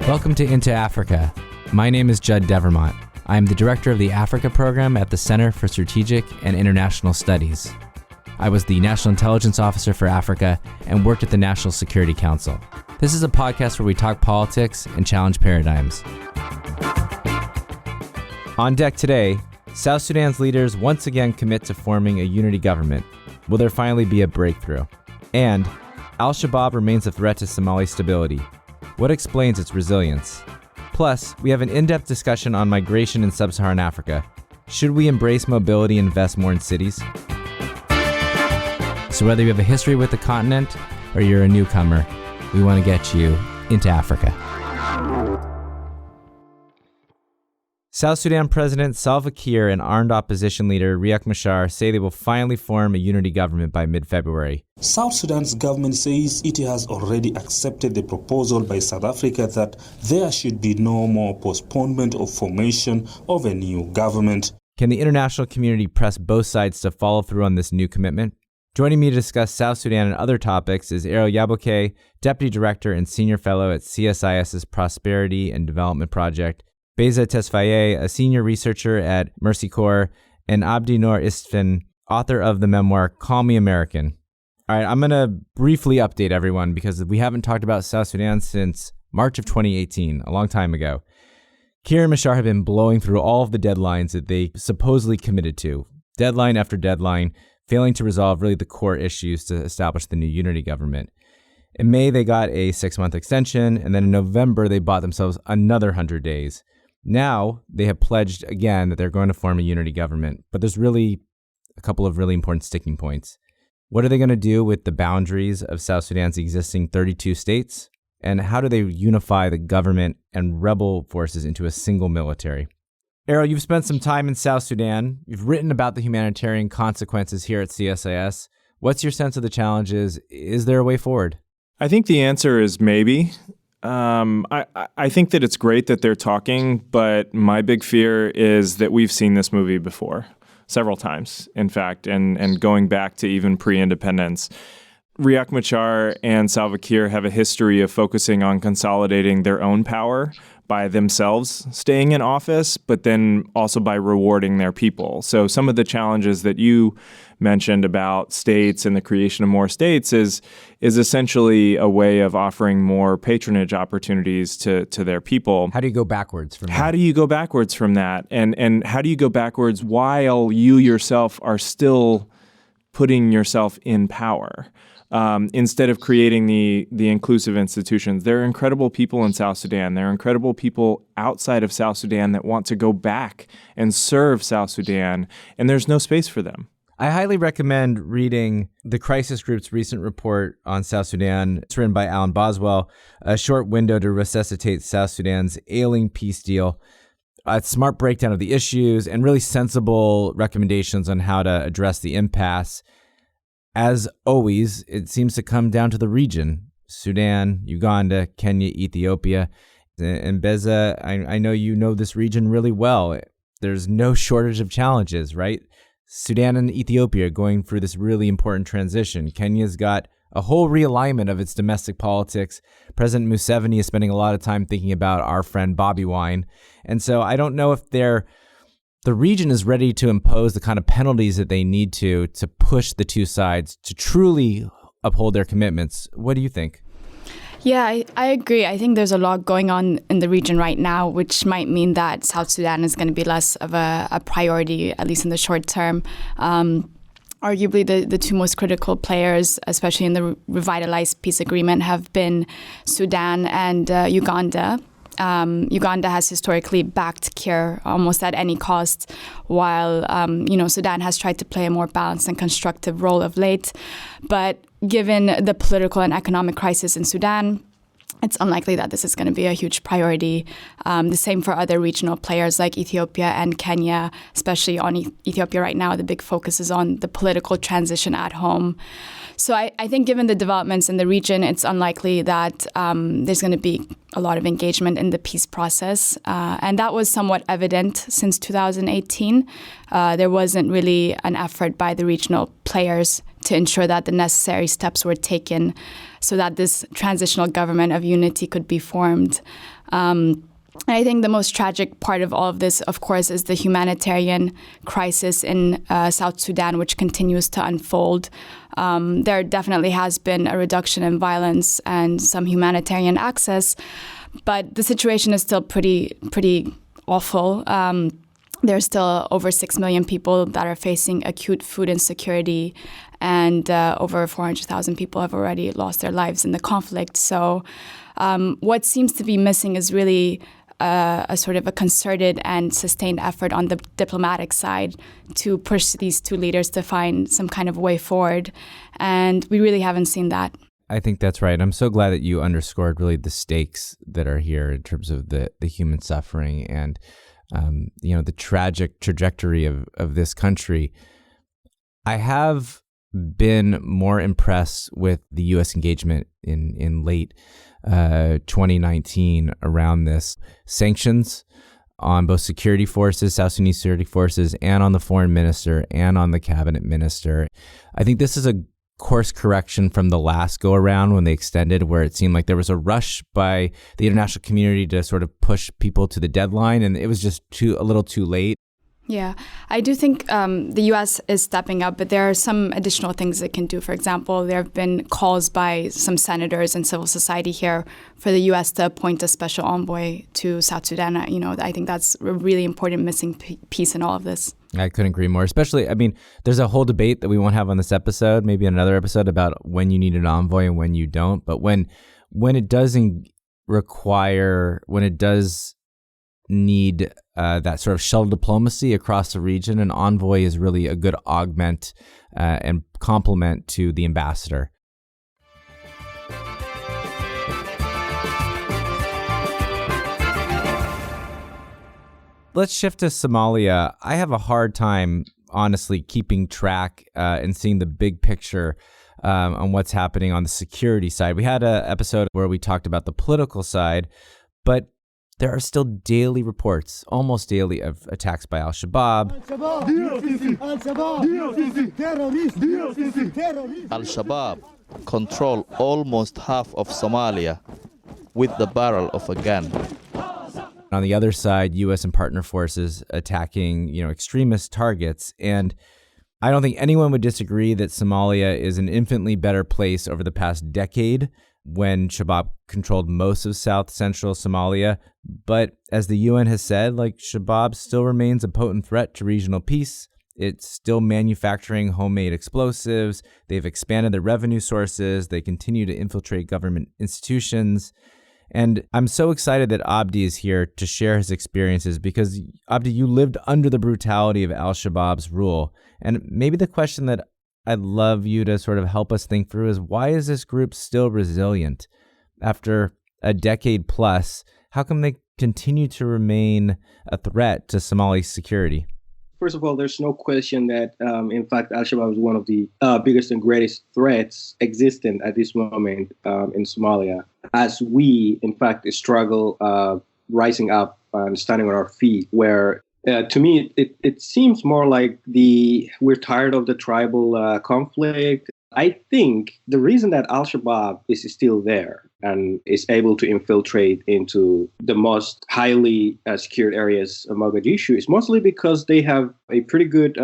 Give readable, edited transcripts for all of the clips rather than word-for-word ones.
Welcome to Into Africa. My name is Judd Devermont. I am the director of the Africa program at the Center for Strategic and International Studies. I was the National Intelligence Officer for Africa and worked at the National Security Council. This is a podcast where we talk politics and challenge paradigms. On deck today, South Sudan's leaders once again commit to forming a unity government. Will there finally be a breakthrough? And Shabaab remains a threat to Somali stability. What explains its resilience? Plus, we have an in-depth discussion on migration in sub-Saharan Africa. Should we embrace mobility and invest more in cities? So whether you have a history with the continent or you're a newcomer, we want to get you into Africa. South Sudan President Salva Kiir and armed opposition leader Riek Machar say they will finally form a unity government by mid-February. South Sudan's government says it has already accepted the proposal by South Africa that there should be no more postponement of formation of a new government. Can the international community press both sides to follow through on this new commitment? Joining me to discuss South Sudan and other topics is Erol Yayboke, Deputy Director and Senior Fellow at CSIS's Prosperity and Development Project, Beza Tesfaye, a senior researcher at Mercy Corps, and Abdi Nor Iftin, author of the memoir Call Me American. All right, I'm going to briefly update everyone because we haven't talked about South Sudan since March of 2018, a long time ago. Kiir and Machar have been blowing through all of the deadlines that they supposedly committed to, deadline after deadline, failing to resolve really the core issues to establish the new unity government. In May, they got a 6-month extension, and then in November, they bought themselves another 100 days. Now, they have pledged again that they're going to form a unity government, but there's really a couple of really important sticking points. What are they going to do with the boundaries of South Sudan's existing 32 states? And how do they unify the government and rebel forces into a single military? Erol, you've spent some time in South Sudan. You've written about the humanitarian consequences here at CSIS. What's your sense of the challenges? Is there a way forward? I think the answer is maybe. I think that it's great that they're talking, but my big fear is that we've seen this movie before, several times, in fact, and going back to even pre-independence. Riek Machar and Salva Kiir have a history of focusing on consolidating their own power by themselves staying in office, but then also by rewarding their people. So some of the challenges that you mentioned about states and the creation of more states is essentially a way of offering more patronage opportunities to their people. How do you go backwards from that? How do you go backwards from that? And how do you go backwards while you yourself are still putting yourself in power? Instead of creating the inclusive institutions. There are incredible people in South Sudan. There are incredible people outside of South Sudan that want to go back and serve South Sudan, and there's no space for them. I highly recommend reading the Crisis Group's recent report on South Sudan. It's written by Alan Boswell, A Short Window to Resuscitate South Sudan's Ailing Peace Deal. A smart breakdown of the issues and really sensible recommendations on how to address the impasse. As always, it seems to come down to the region: Sudan, Uganda, Kenya, Ethiopia. And Beza, I know you know this region really well. There's no shortage of challenges, right? Sudan and Ethiopia are going through this really important transition. Kenya's got a whole realignment of its domestic politics. President Museveni is spending a lot of time thinking about our friend Bobby Wine. And so I don't know if the region is ready to impose the kind of penalties that they need to push the two sides to truly uphold their commitments. What do you think? Yeah, I agree. I think there's a lot going on in the region right now, which might mean that South Sudan is going to be less of a priority, at least in the short term. Arguably, the two most critical players, especially in the revitalized peace agreement, have been Sudan and Uganda. Uganda has historically backed Kiir almost at any cost, while Sudan has tried to play a more balanced and constructive role of late. But given the political and economic crisis in Sudan, it's unlikely that this is going to be a huge priority. The same for other regional players like Ethiopia and Kenya, especially on Ethiopia right now. The big focus is on the political transition at home. So I think given the developments in the region, it's unlikely that there's going to be a lot of engagement in the peace process. And that was somewhat evident since 2018. There wasn't really an effort by the regional players to ensure that the necessary steps were taken so that this transitional government of unity could be formed. And I think the most tragic part of all of this, of course, is the humanitarian crisis in South Sudan, which continues to unfold. There definitely has been a reduction in violence and some humanitarian access, but the situation is still pretty awful. There's still over 6 million people that are facing acute food insecurity, and over 400,000 people have already lost their lives in the conflict. So what seems to be missing is really a sort of a concerted and sustained effort on the diplomatic side to push these two leaders to find some kind of way forward. And we really haven't seen that. I think that's right. I'm so glad that you underscored really the stakes that are here in terms of the human suffering and the tragic trajectory of this country. I have been more impressed with the U.S. engagement in late 2019 around this sanctions on both security forces, South Sudanese security forces, and on the foreign minister and on the cabinet minister. I think this is a course correction from the last go around when they extended, where it seemed like there was a rush by the international community to sort of push people to the deadline, and it was just a little too late. Yeah, I do think the U.S. is stepping up, but there are some additional things it can do. For example, there have been calls by some senators and civil society here for the U.S. to appoint a special envoy to South Sudan. I think that's a really important missing piece in all of this. I couldn't agree more. Especially, there's a whole debate that we won't have on this episode, maybe another episode, about when you need an envoy and when you don't. But when it does need that sort of shuttle diplomacy across the region, an envoy is really a good augment and complement to the ambassador. Let's shift to Somalia. I have a hard time, honestly, keeping track and seeing the big picture on what's happening on the security side. We had an episode where we talked about the political side, but there are still daily reports, almost daily, of attacks by Al-Shabaab. Al-Shabaab control almost half of Somalia with the barrel of a gun. On the other side, U.S. and partner forces attacking, extremist targets. And I don't think anyone would disagree that Somalia is an infinitely better place over the past decade, when Shabaab controlled most of South Central Somalia. But as the UN has said, Shabaab still remains a potent threat to regional peace. It's still manufacturing homemade explosives. They've expanded their revenue sources. They continue to infiltrate government institutions. And I'm so excited that Abdi is here to share his experiences, because, Abdi, you lived under the brutality of al-Shabaab's rule. And maybe the question that I'd love you to sort of help us think through is, why is this group still resilient? After a decade plus, how come they continue to remain a threat to Somali security? First of all, there's no question that, in fact, al-Shabaab is one of the biggest and greatest threats existing at this moment in Somalia, as we, in fact, struggle rising up and standing on our feet, where to me, it seems more like we're tired of the tribal conflict. I think the reason that al-Shabaab is still there and is able to infiltrate into the most highly secured areas of Mogadishu is mostly because they have a pretty good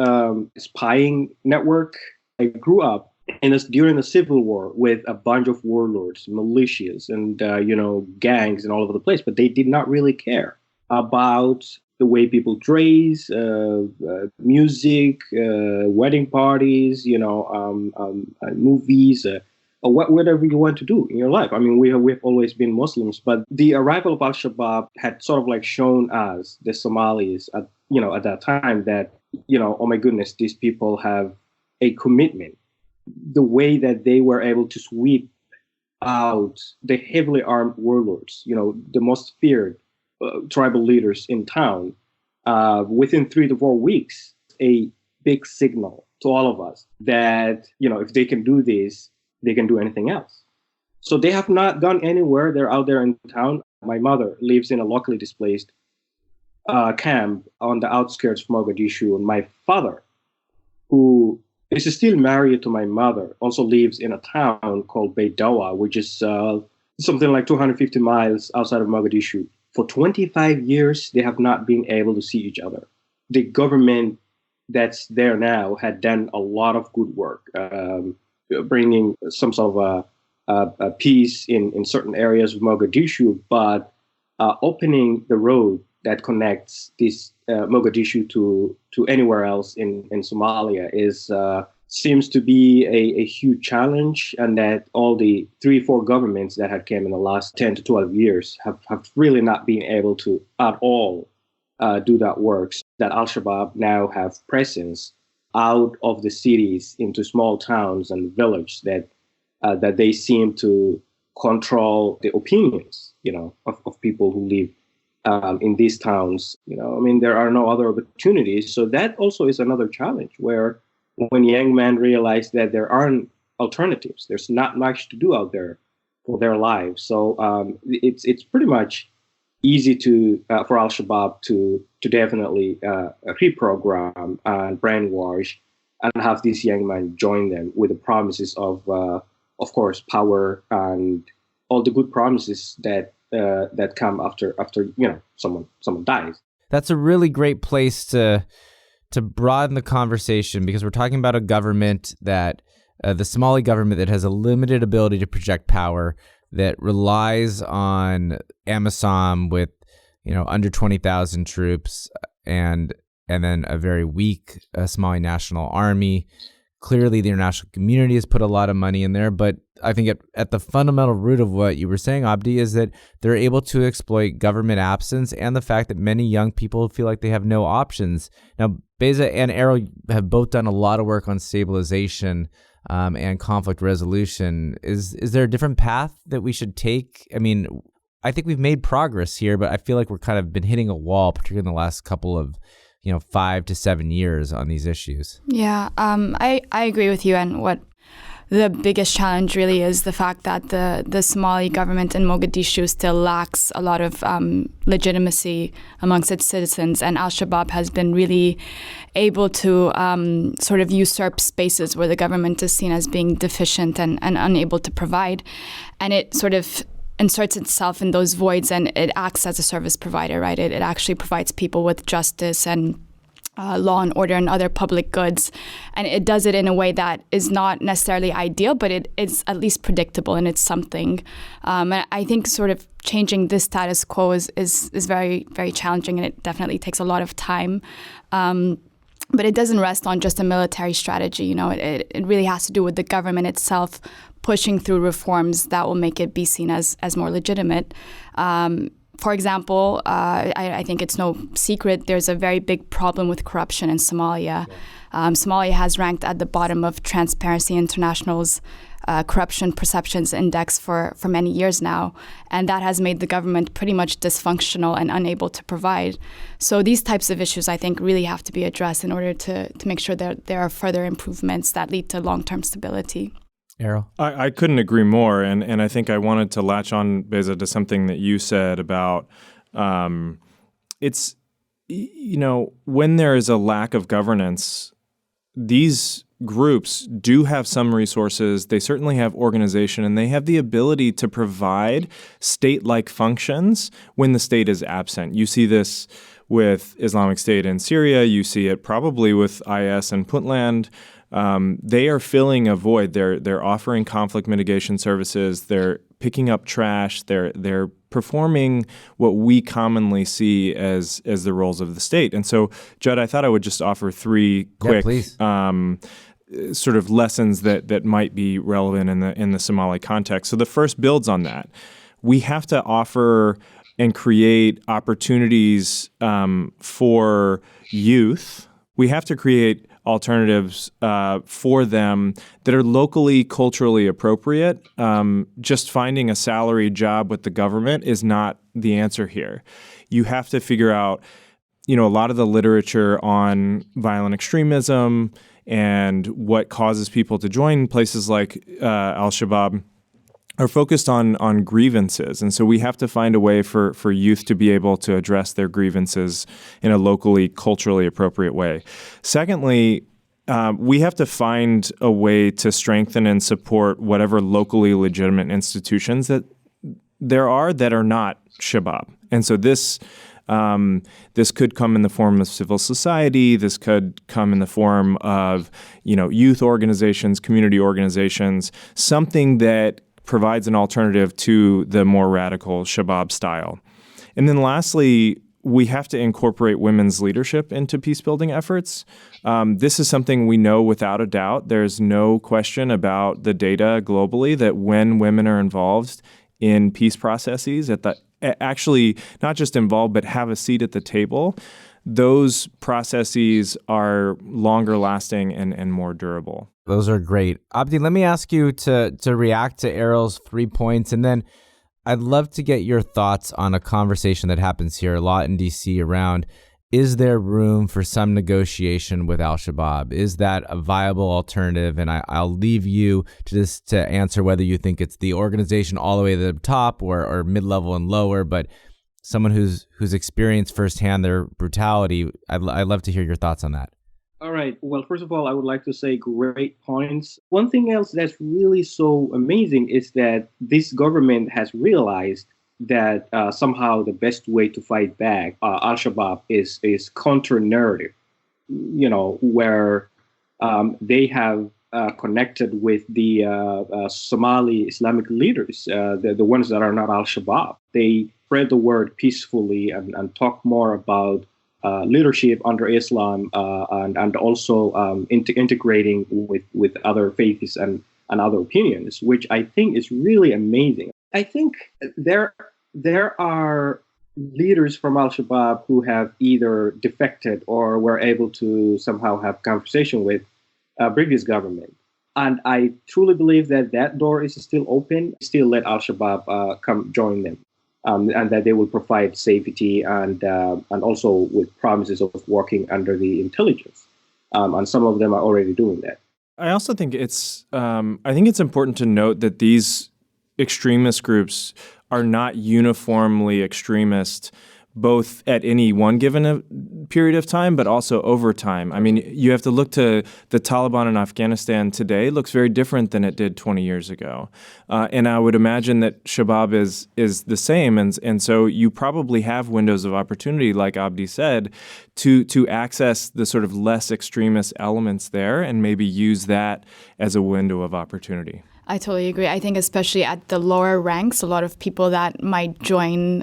spying network. I grew up during the civil war with a bunch of warlords, militias, and gangs and all over the place, but they did not really care about the way people dress, music, wedding parties, movies, whatever you want to do in your life. I mean, we've always been Muslims, but the arrival of al-Shabaab had sort of shown us, the Somalis, at that time, that, oh my goodness, these people have a commitment. The way that they were able to sweep out the heavily armed warlords, the most feared tribal leaders in town, within 3 to 4 weeks, a big signal to all of us that, if they can do this, they can do anything else. So they have not gone anywhere. They're out there in town. My mother lives in a locally displaced camp on the outskirts of Mogadishu. And my father, who is still married to my mother, also lives in a town called Beidawa, which is something like 250 miles outside of Mogadishu. For 25 years, they have not been able to see each other. The government that's there now had done a lot of good work, bringing some sort of a peace in certain areas of Mogadishu, but opening the road that connects this Mogadishu to anywhere else in Somalia seems to be a huge challenge, and that all the 3-4 governments that had came in the last 10 to 12 years have really not been able to at all do that work. That Al-Shabaab now have presence out of the cities into small towns and villages that they seem to control the opinions, of people who live in these towns. There are no other opportunities. So that also is another challenge, where when young men realize that there aren't alternatives, there's not much to do out there for their lives. So it's pretty much easy for Al-Shabaab to definitely reprogram and brainwash and have these young men join them with the promises of course, power and all the good promises that come after someone dies. That's a really great place to broaden the conversation, because we're talking about a government that the Somali government that has a limited ability to project power, that relies on AMISOM with under 20,000 troops and then a very weak Somali National Army. Clearly, the international community has put a lot of money in there, but I think at the fundamental root of what you were saying, Abdi, is that they're able to exploit government absence and the fact that many young people feel like they have no options. Now, Beza and Erol have both done a lot of work on stabilization and conflict resolution. Is there a different path that we should take? I think we've made progress here, but I feel like we're kind of been hitting a wall, particularly in the last couple of 5 to 7 years on these issues. Yeah, I agree with you. And what the biggest challenge really is the fact that the Somali government in Mogadishu still lacks a lot of legitimacy amongst its citizens. And Al-Shabaab has been really able to sort of usurp spaces where the government is seen as being deficient and unable to provide. And it sort of inserts itself in those voids, and it acts as a service provider, right? It actually provides people with justice and law and order and other public goods. And it does it in a way that is not necessarily ideal, but it is at least predictable, and it's something. And I think sort of changing this status quo is very, very challenging, and it definitely takes a lot of time. But it doesn't rest on just a military strategy. It really has to do with the government itself pushing through reforms that will make it be seen as more legitimate. For example, I think it's no secret there's a very big problem with corruption in Somalia. Somalia has ranked at the bottom of Transparency International's Corruption Perceptions Index for many years now, and that has made the government pretty much dysfunctional and unable to provide. So these types of issues, I think, really have to be addressed in order to make sure that there are further improvements that lead to long-term stability. Erol? I couldn't agree more, and I think I wanted to latch on, Beza, to something that you said about it's, when there is a lack of governance, these groups do have some resources. They certainly have organization, and they have the ability to provide state-like functions when the state is absent. You see this with Islamic State in Syria. You see it probably with IS in Puntland. They are filling a void. They're offering conflict mitigation services. They're picking up trash. They're performing what we commonly see as the roles of the state. And so, Judd, I thought I would just offer 3 quick sort of lessons that might be relevant in the Somali context. So the first builds on that. We have to offer and create opportunities for youth. We have to create alternatives for them that are locally, culturally appropriate. Just finding a salary job with the government is not the answer here. You have to figure out, a lot of the literature on violent extremism and what causes people to join places like Al-Shabaab are focused on grievances. And so we have to find a way for youth to be able to address their grievances in a locally, culturally appropriate way. Secondly, we have to find a way to strengthen and support whatever locally legitimate institutions that there are that are not Shabaab. And so this could come in the form of civil society. This could come in the form of, youth organizations, community organizations, something that provides an alternative to the more radical Shabaab style. And then lastly, we have to incorporate women's leadership into peace-building efforts. This is something we know without a doubt. There's no question about the data globally that when women are involved in peace processes, actually not just involved, but have a seat at the table, those processes are longer lasting and more durable. Those are great. Abdi, let me ask you to react to Erol's 3 points, and then I'd love to get your thoughts on a conversation that happens here a lot in DC around, is there room for some negotiation with al-Shabaab? Is that a viable alternative? And I'll leave you to answer whether you think it's the organization all the way to the top or mid-level and lower, but someone who's experienced firsthand their brutality, I'd love to hear your thoughts on that. All right. Well, first of all, I would like to say great points. One thing else that's really so amazing is that this government has realized that somehow the best way to fight back al-Shabaab is counter-narrative, where they have connected with the Somali Islamic leaders, the ones that are not al-Shabaab. They spread the word peacefully and talk more about leadership under Islam and also integrating with other faiths and other opinions, which I think is really amazing. I think there are leaders from al-Shabaab who have either defected or were able to somehow have conversation with previous government. And I truly believe that door is still open, still let al-Shabaab come join them. And that they will provide safety and also with promises of working under the intelligence. And some of them are already doing that. I also think it's important to note that these extremist groups are not uniformly extremist, both at any one given period of time, but also over time. I mean, you have to look to the Taliban in Afghanistan today. It looks very different than it did 20 years ago. And I would imagine that Shabaab is the same. And so you probably have windows of opportunity, like Abdi said, to access the sort of less extremist elements there and maybe use that as a window of opportunity. I totally agree. I think especially at the lower ranks, a lot of people that might join,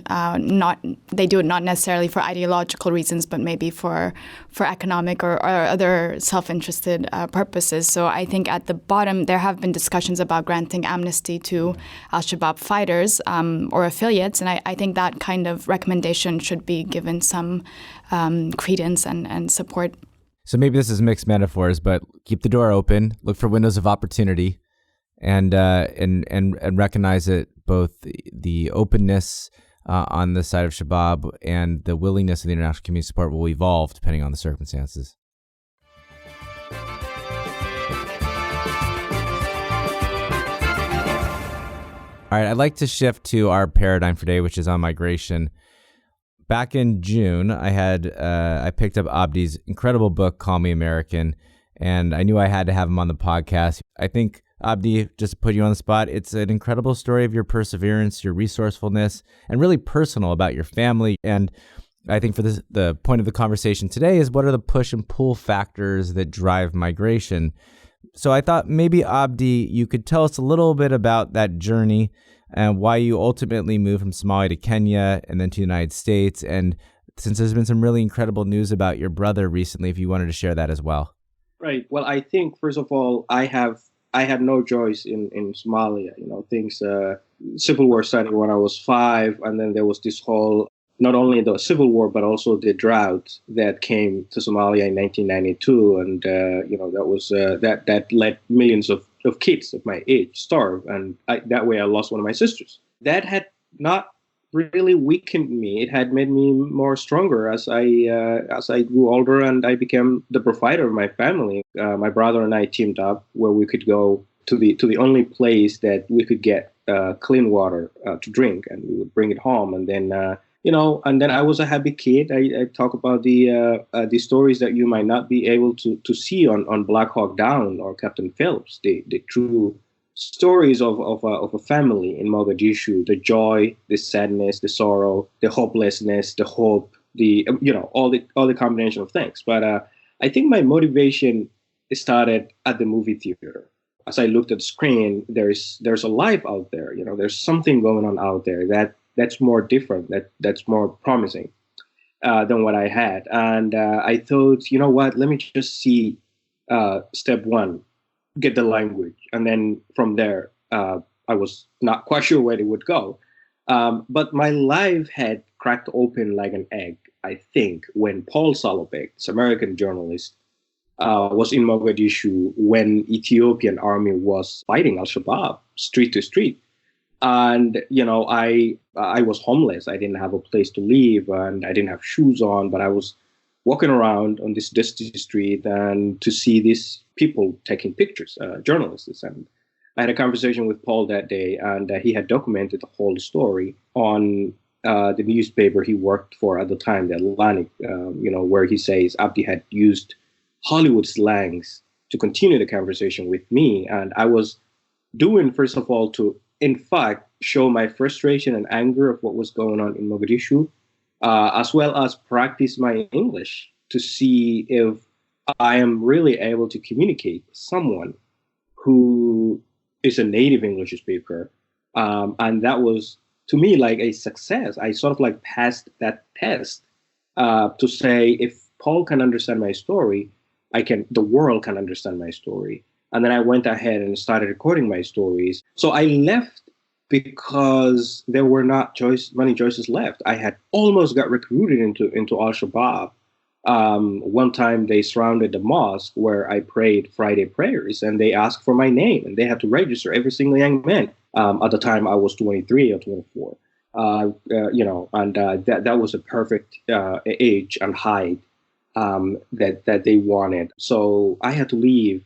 they do it not necessarily for ideological reasons, but maybe for economic or other self-interested purposes. So I think at the bottom, there have been discussions about granting amnesty to al-Shabaab fighters or affiliates. And I think that kind of recommendation should be given some credence and support. So maybe this is mixed metaphors, but keep the door open, look for windows of opportunity. And recognize it, both the openness on the side of Shabaab and the willingness of the international community support will evolve depending on the circumstances. All right, I'd like to shift to our paradigm for today, which is on migration. Back in June, I picked up Abdi's incredible book, Call Me American, and I knew I had to have him on the podcast. I think, Abdi, just to put you on the spot, it's an incredible story of your perseverance, your resourcefulness, and really personal about your family. And I think for the point of the conversation today is what are the push and pull factors that drive migration? So I thought maybe, Abdi, you could tell us a little bit about that journey and why you ultimately moved from Somalia to Kenya and then to the United States. And since there's been some really incredible news about your brother recently, if you wanted to share that as well. Right. Well, I think, first of all, I had no choice in Somalia. Things, civil war started when I was 5, and then there was this whole, not only the civil war, but also the drought that came to Somalia in 1992. And, that was, that led millions of kids of my age starve. And that way I lost one of my sisters. That had not really weakened me. It had made me more stronger as I grew older and I became the provider of my family. My brother and I teamed up where we could go to the only place that we could get clean water to drink, and we would bring it home. And then and then I was a happy kid. I talk about the stories that you might not be able to see on Black Hawk Down or Captain Phelps, the true stories of a family in Mogadishu, the joy, the sadness, the sorrow, the hopelessness, the hope, all the combination of things. But I think my motivation started at the movie theater. As I looked at the screen, there's a life out there. There's something going on out there that's more different, that's more promising than what I had. And I thought, you know what? Let me just see step one, get the language, and then from there, I was not quite sure where it would go. But my life had cracked open like an egg, I think, when Paul Salobek, this American journalist, was in Mogadishu when Ethiopian army was fighting Al-Shabaab street to street. And, I was homeless. I didn't have a place to live and I didn't have shoes on, but I was walking around on this dusty street and to see these people taking pictures, journalists. And I had a conversation with Paul that day, and he had documented the whole story on the newspaper he worked for at the time, the Atlantic, where he says Abdi had used Hollywood slangs to continue the conversation with me. And I was doing, first of all, to, in fact, show my frustration and anger of what was going on in Mogadishu, as well as practice my English to see if I am really able to communicate with someone who is a native English speaker. And that was, to me, like a success. I sort of like passed that test to say, if Paul can understand my story, the world can understand my story. And then I went ahead and started recording my stories. So I left because there were not many choices left. I had almost got recruited into Al-Shabaab. One time they surrounded the mosque where I prayed Friday prayers, and they asked for my name, and they had to register every single young man. At the time, I was 23 or 24. That was a perfect age and height that they wanted. So I had to leave.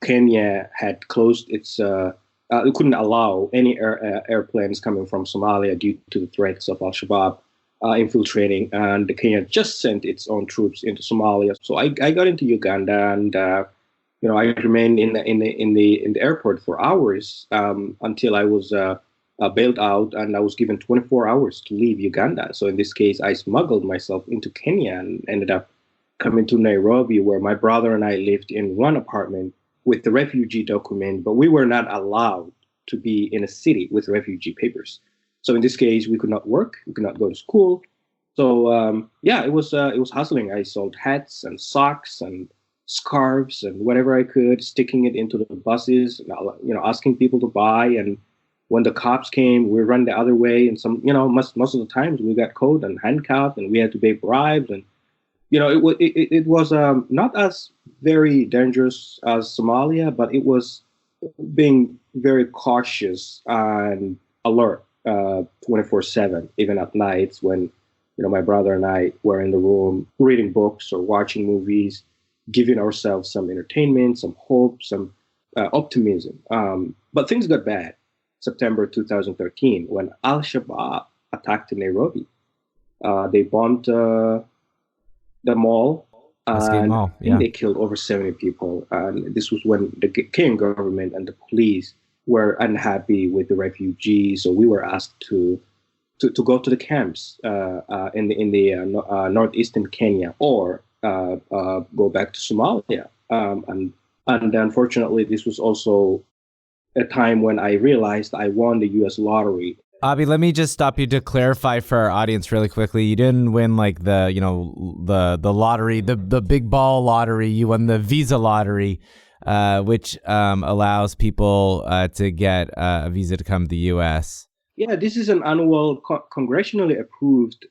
Kenya had closed its. It couldn't allow any airplanes coming from Somalia due to the threats of Al-Shabaab infiltrating, and Kenya just sent its own troops into Somalia. So I got into Uganda, and I remained in the airport for hours until I was bailed out, and I was given 24 hours to leave Uganda. So in this case, I smuggled myself into Kenya and ended up coming to Nairobi, where my brother and I lived in one apartment with the refugee document, but we were not allowed to be in a city with refugee papers. So in this case, we could not work, we could not go to school. So it was hustling. I sold hats and socks and scarves and whatever I could, sticking it into the buses, asking people to buy. And when the cops came, we ran the other way. And most of the times we got caught and handcuffed, and we had to pay bribes. And it was not as very dangerous as Somalia, but it was being very cautious and alert 24/7, even at nights when my brother and I were in the room reading books or watching movies, giving ourselves some entertainment, some hope, some optimism. But things got bad. September 2013, when Al-Shabaab attacked Nairobi, they bombed the mall. Mall, yeah. They killed over 70 people. And this was when the Kenyan government and the police were unhappy with the refugees. So we were asked to go to the camps in the northeastern Kenya, or go back to Somalia. And unfortunately, this was also a time when I realized I won the U.S. lottery. Abdi, let me just stop you to clarify for our audience really quickly. You didn't win like the lottery, the big ball lottery. You won the visa lottery, which allows people to get a visa to come to the U.S. Yeah, this is an annual congressionally approved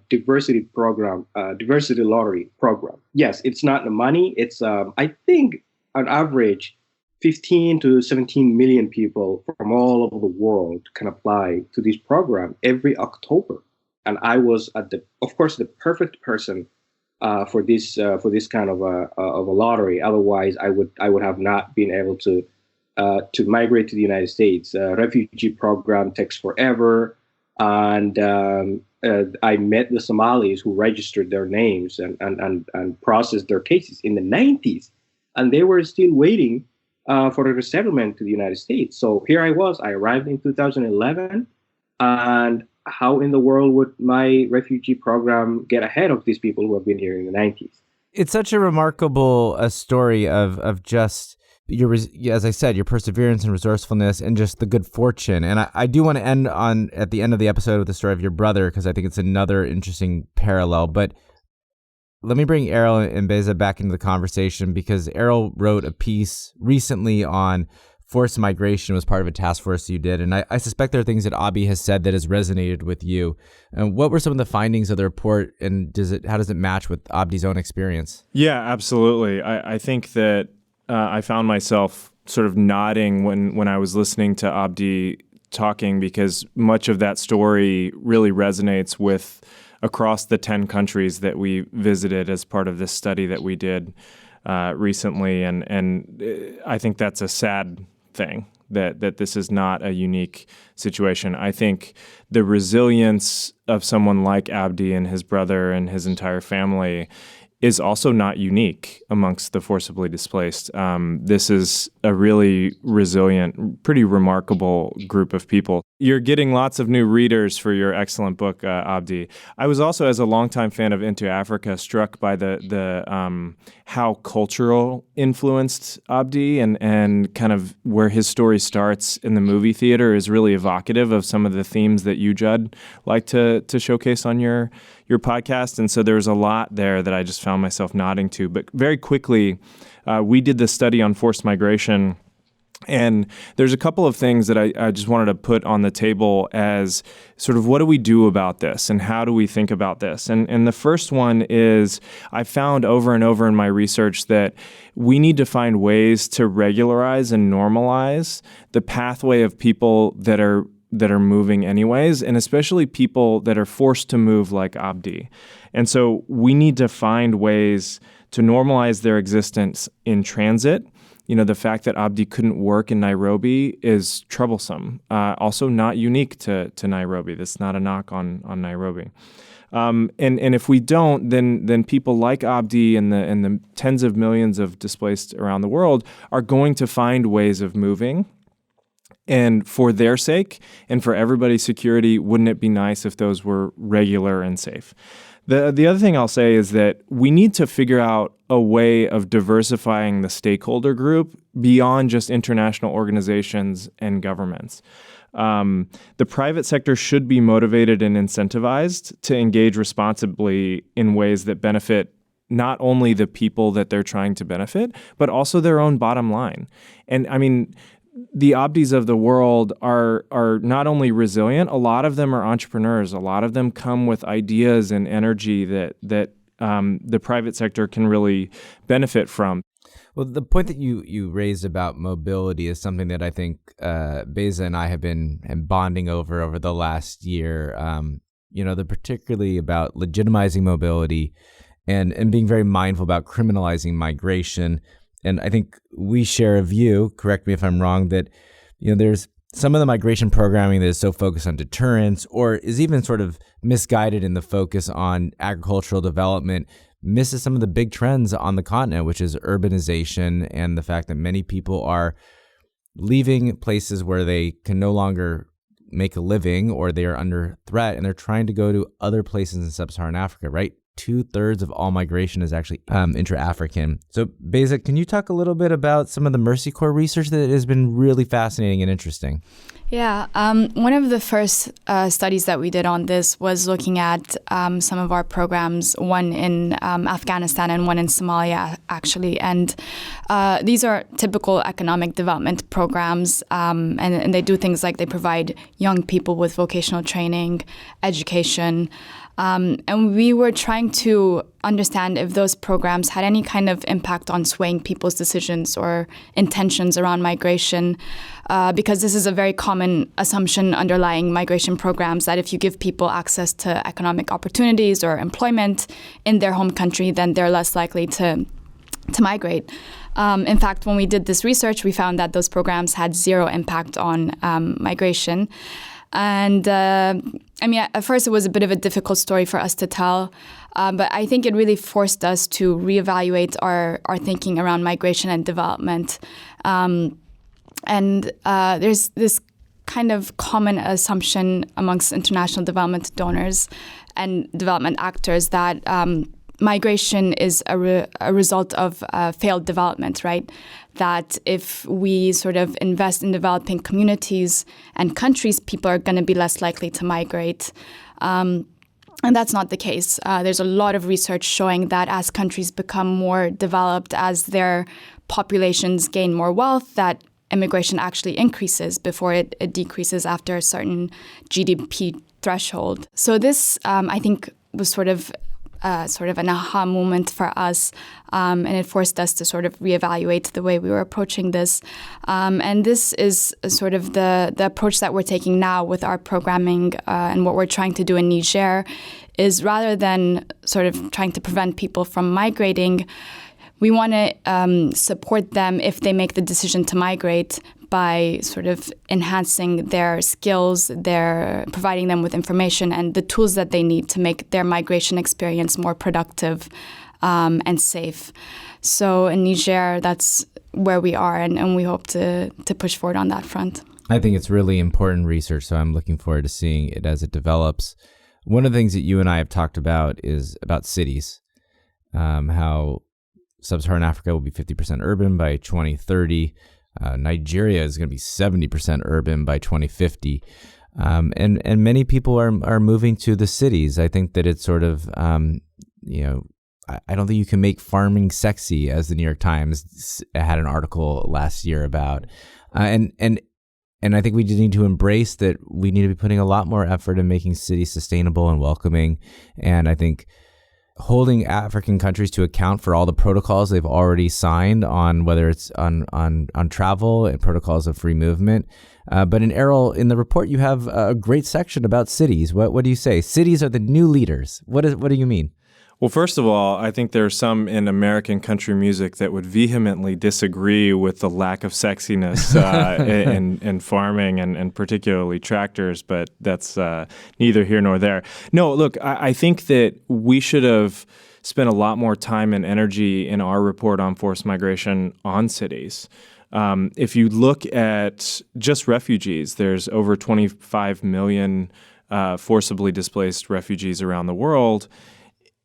diversity program, diversity lottery program. Yes, it's not the money. It's I think on average 15 to 17 million people from all over the world can apply to this program every October. And I was of course, the perfect person for this kind of a lottery. Otherwise, I would have not been able to migrate to the United States. Refugee program takes forever, and I met the Somalis who registered their names and processed their cases in the 90s, and they were still waiting for the resettlement to the United States. So here I was. I arrived in 2011, and how in the world would my refugee program get ahead of these people who have been here in the 90s? It's such a remarkable story of just your, as I said, your perseverance and resourcefulness and just the good fortune. And I do want to end at the end of the episode with the story of your brother, because I think it's another interesting parallel. But let me bring Erol and Beza back into the conversation, because Erol wrote a piece recently on forced migration, was part of a task force you did. And I suspect there are things that Abdi has said that has resonated with you. And what were some of the findings of the report, and how does it match with Abdi's own experience? Yeah, absolutely. I think that I found myself sort of nodding when I was listening to Abdi talking, because much of that story really resonates with across the 10 countries that we visited as part of this study that we did recently. And I think that's a sad thing, that this is not a unique situation. I think the resilience of someone like Abdi and his brother and his entire family is also not unique amongst the forcibly displaced. This is a really resilient, pretty remarkable group of people. You're getting lots of new readers for your excellent book, Abdi. I was also, as a longtime fan of Into Africa, struck by the how cultural influenced Abdi and kind of where his story starts in the movie theater is really evocative of some of the themes that you, Judd, like to showcase on your podcast. And so there's a lot there that I just found myself nodding to. But very quickly, we did this study on forced migration. And there's a couple of things that I just wanted to put on the table as sort of what do we do about this and how do we think about this? And the first one is I found over and over in my research that we need to find ways to regularize and normalize the pathway of people that are moving anyways, and especially people that are forced to move like Abdi. And so we need to find ways to normalize their existence in transit. You know, the fact that Abdi couldn't work in Nairobi is troublesome. Also not unique to Nairobi. That's not a knock on Nairobi. And if we don't, then people like Abdi and the tens of millions of displaced around the world are going to find ways of moving. And for their sake and for everybody's security, wouldn't it be nice if those were regular and safe? The other thing I'll say is that we need to figure out a way of diversifying the stakeholder group beyond just international organizations and governments. The private sector should be motivated and incentivized to engage responsibly in ways that benefit not only the people that they're trying to benefit, but also their own bottom line. And I mean, the Abdis of the world are not only resilient, a lot of them are entrepreneurs. A lot of them come with ideas and energy that the private sector can really benefit from. Well, the point that you raised about mobility is something that I think Beza and I have been bonding over the last year. Particularly about legitimizing mobility and being very mindful about criminalizing migration. And I think we share a view, correct me if I'm wrong, that there's some of the migration programming that is so focused on deterrence or is even sort of misguided in the focus on agricultural development, misses some of the big trends on the continent, which is urbanization and the fact that many people are leaving places where they can no longer make a living or they are under threat, and they're trying to go to other places in sub-Saharan Africa, right? 2/3 of all migration is actually intra-African. So, Beza, can you talk a little bit about some of the Mercy Corps research that has been really fascinating and interesting? Yeah, one of the first studies that we did on this was looking at some of our programs, one in Afghanistan and one in Somalia, actually. And these are typical economic development programs, and they do things like they provide young people with vocational training, education. And we were trying to understand if those programs had any kind of impact on swaying people's decisions or intentions around migration, because this is a very common assumption underlying migration programs, that if you give people access to economic opportunities or employment in their home country, then they're less likely to migrate. In fact, when we did this research, we found that those programs had zero impact on migration. And at first it was a bit of a difficult story for us to tell, but I think it really forced us to reevaluate our thinking around migration and development. There's this kind of common assumption amongst international development donors and development actors that migration is a result of failed development, right? That if we sort of invest in developing communities and countries, people are going to be less likely to migrate. And that's not the case. There's a lot of research showing that as countries become more developed, as their populations gain more wealth, that immigration actually increases before it decreases after a certain GDP threshold. So this, I think, was sort of an aha moment for us, and it forced us to sort of reevaluate the way we were approaching this. And this is sort of the approach that we're taking now with our programming and what we're trying to do in Niger is rather than sort of trying to prevent people from migrating, we want to support them if they make the decision to migrate by sort of enhancing their skills, providing them with information and the tools that they need to make their migration experience more productive and safe. So in Niger, that's where we are, and we hope to push forward on that front. I think it's really important research, so I'm looking forward to seeing it as it develops. One of the things that you and I have talked about is about cities, how Sub-Saharan Africa will be 50% urban by 2030. Nigeria is going to be 70% urban by 2050. And many people are moving to the cities. I think that it's sort of, I don't think you can make farming sexy, as the New York Times had an article last year about. And I think we just need to embrace that we need to be putting a lot more effort in making cities sustainable and welcoming. And I think holding African countries to account for all the protocols they've already signed on, whether it's on travel and protocols of free movement. But in Erol, in the report, you have a great section about cities. What do you say? Cities are the new leaders. What do you mean? Well, first of all, I think there are some in American country music that would vehemently disagree with the lack of sexiness in farming and particularly tractors, but that's neither here nor there. No, look, I think that we should have spent a lot more time and energy in our report on forced migration on cities. If you look at just refugees, there's over 25 million forcibly displaced refugees around the world,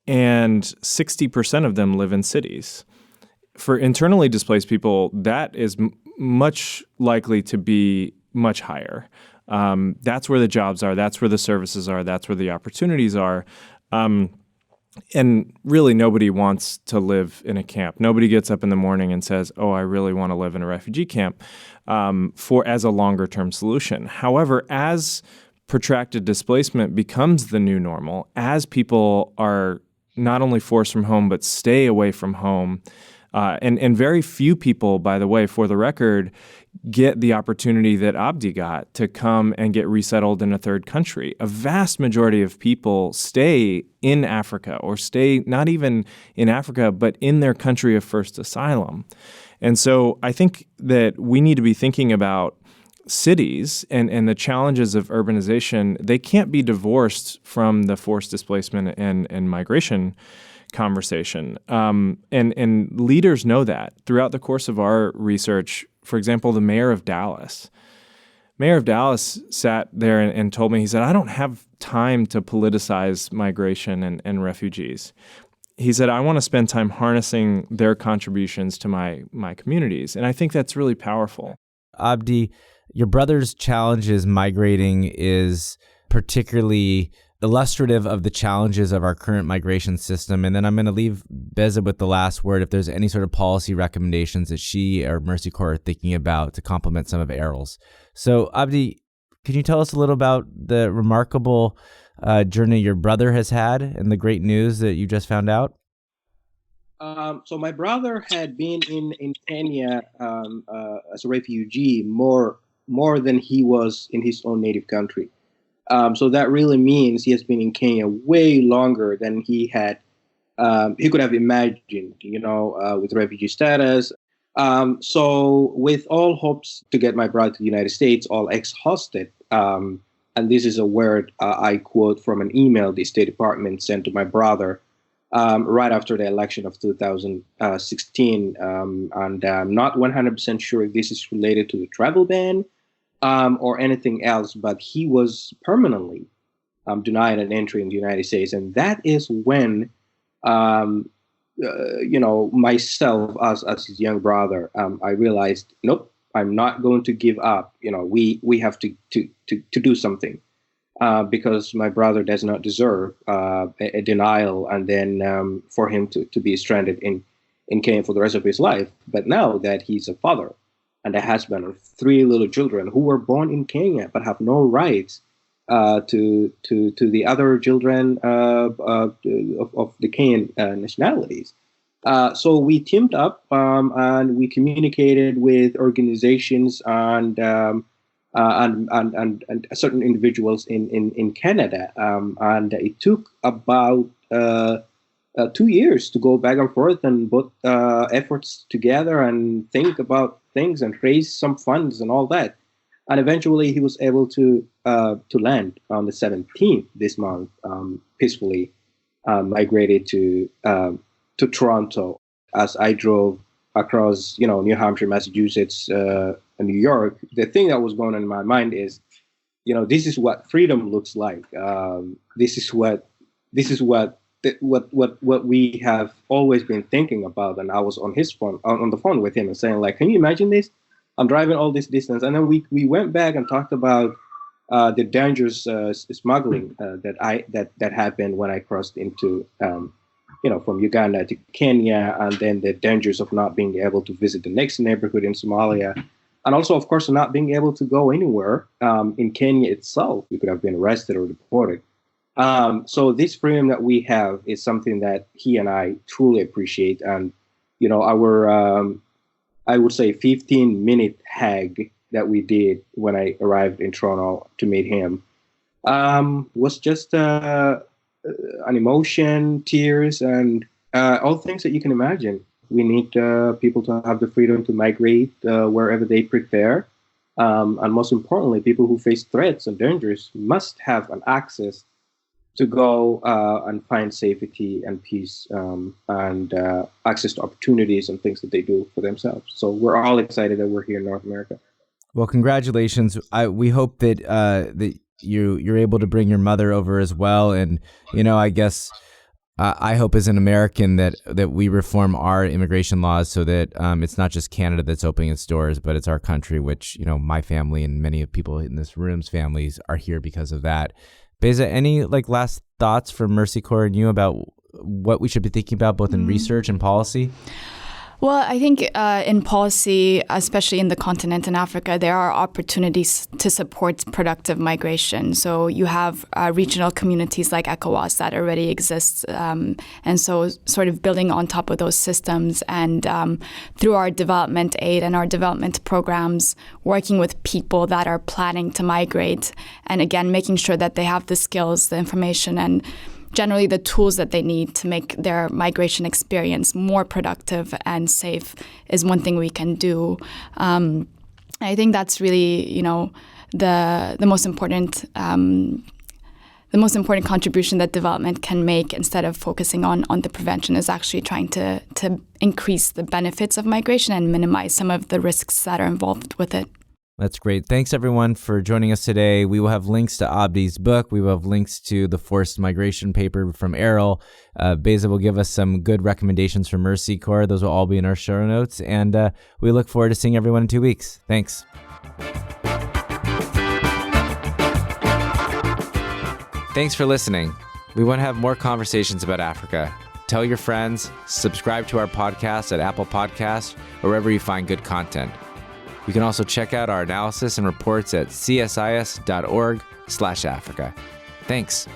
and 60% of them live in cities. For internally displaced people, that is much likely to be much higher. That's where the jobs are. That's where the services are. That's where the opportunities are. And really, nobody wants to live in a camp. Nobody gets up in the morning and says, "Oh, I really want to live in a refugee camp," as a longer-term solution. However, as protracted displacement becomes the new normal, as people are not only forced from home, but stay away from home. And very few people, by the way, for the record, get the opportunity that Abdi got to come and get resettled in a third country. A vast majority of people stay in Africa, or stay not even in Africa, but in their country of first asylum. And so I think that we need to be thinking about cities and the challenges of urbanization. They can't be divorced from the forced displacement and migration conversation. And leaders know that. Throughout the course of our research, for example, the mayor of Dallas sat there and told me, he said, "I don't have time to politicize migration and refugees." He said, "I want to spend time harnessing their contributions to my communities." And I think that's really powerful. Abdi, your brother's challenges migrating is particularly illustrative of the challenges of our current migration system. And then I'm going to leave Beza with the last word if there's any sort of policy recommendations that she or Mercy Corps are thinking about to complement some of Erol's. So, Abdi, can you tell us a little about the remarkable journey your brother has had and the great news that you just found out? So my brother had been in Kenya as a refugee more than he was in his own native country. So that really means he has been in Kenya way longer than he could have imagined, with refugee status. So with all hopes to get my brother to the United States all exhausted, And this is a word I quote from an email the State Department sent to my brother right after the election of 2016. And I'm not 100% sure if this is related to the travel ban or anything else, but he was permanently denied an entry in the United States. And that is when, myself as his young brother, I realized, nope, I'm not going to give up. We have to do something because my brother does not deserve a denial and then for him to be stranded in Kenya for the rest of his life. But now that he's a father and a husband of 3 little children who were born in Kenya but have no rights to the other children of the Kenyan nationalities. So we teamed up and we communicated with organizations and certain individuals in Canada. And it took about 2 years to go back and forth and put efforts together and think about things and raise some funds and all that. And eventually he was able to land on the 17th this month, peacefully migrated to Toronto. As I drove across, New Hampshire, Massachusetts, and New York, the thing that was going on in my mind is, this is what freedom looks like. This is what we have always been thinking about. And I was on the phone with him and saying, like, can you imagine this? I'm driving all this distance, and then we went back and talked about the dangerous smuggling that happened when I crossed into from Uganda to Kenya, and then the dangers of not being able to visit the next neighborhood in Somalia, and also, of course, not being able to go anywhere in Kenya itself. We could have been arrested or deported. So this freedom that we have is something that he and I truly appreciate, and our I would say 15-minute hag that we did when I arrived in Toronto to meet him was just an emotion, tears, and all things that you can imagine. We need people to have the freedom to migrate wherever they prefer. And most importantly, people who face threats and dangers must have an access to go and find safety and peace and access to opportunities and things that they do for themselves. So we're all excited that we're here in North America. Well, congratulations. We hope that that you're able to bring your mother over as well. And, I guess I hope as an American that we reform our immigration laws so that it's not just Canada that's opening its doors, but it's our country, which, my family and many of people in this room's families are here because of that. Beza, any last thoughts from Mercy Corps and you about what we should be thinking about both in research and policy? Well, I think in policy, especially in the continent in Africa, there are opportunities to support productive migration. So you have regional communities like ECOWAS that already exist. And so sort of building on top of those systems and through our development aid and our development programs, working with people that are planning to migrate. And again, making sure that they have the skills, the information, and generally the tools that they need to make their migration experience more productive and safe is one thing we can do. I think that's really, the most important contribution that development can make instead of focusing on the prevention is actually trying to increase the benefits of migration and minimize some of the risks that are involved with it. That's great. Thanks, everyone, for joining us today. We will have links to Abdi's book. We will have links to the forced migration paper from Erol. Beza will give us some good recommendations for Mercy Corps. Those will all be in our show notes. And we look forward to seeing everyone in 2 weeks. Thanks. Thanks for listening. We want to have more conversations about Africa. Tell your friends, subscribe to our podcast at Apple Podcasts or wherever you find good content. You can also check out our analysis and reports at csis.org/Africa. Thanks.